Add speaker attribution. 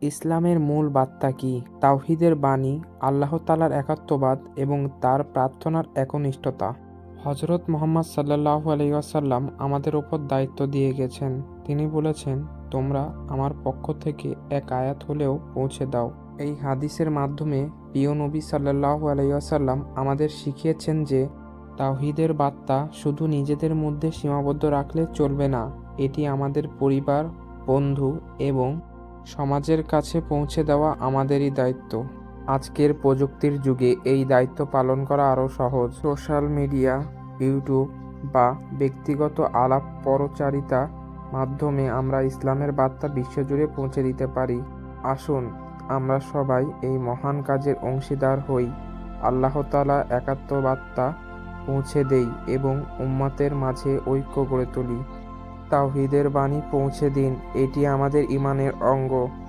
Speaker 1: ইসলামের মূল বার্তা কি? তাওহীদের বাণী, আল্লাহ তাআলার একাত্মবাদ এবং তার প্রার্থনার একনিষ্ঠতা। হযরত মুহাম্মদ সাল্লাল্লাহু আলাইহি ওয়াসাল্লাম আমাদের উপর দায়িত্ব দিয়ে গেছেন। তিনি বলেছেন, তোমরা আমার পক্ষ থেকে এক আয়াত হলেও পৌঁছে দাও। এই হাদিসের মাধ্যমে প্রিয় নবী সাল্লাল্লাহু আলাইহি ওয়াসাল্লাম আমাদের শিখিয়েছেন যে তাওহীদের বার্তা শুধু নিজেদের মধ্যে সীমাবদ্ধ রাখলে চলবে না, এটি আমাদের পরিবার, বন্ধু এবং সমাজের কাছে পৌঁছে দেওয়া আমাদেরই দায়িত্ব। আজকের প্রযুক্তির যুগে এই দায়িত্ব পালন করা আরও সহজ। সোশ্যাল মিডিয়া, ইউটিউব বা ব্যক্তিগত আলাপ পরচারিতা মাধ্যমে আমরা ইসলামের বার্তা বিশ্বজুড়ে পৌঁছে দিতে পারি। আসুন আমরা সবাই এই মহান কাজের অংশীদার হই, আল্লাহ তাআলার একাত্মবার্তা পৌঁছে দেই এবং উম্মতের মাঝে ঐক্য গড়ে তুলি। তাওহীদের বাণী পৌঁছে দিন, এটি আমাদের ঈমানের অঙ্গ।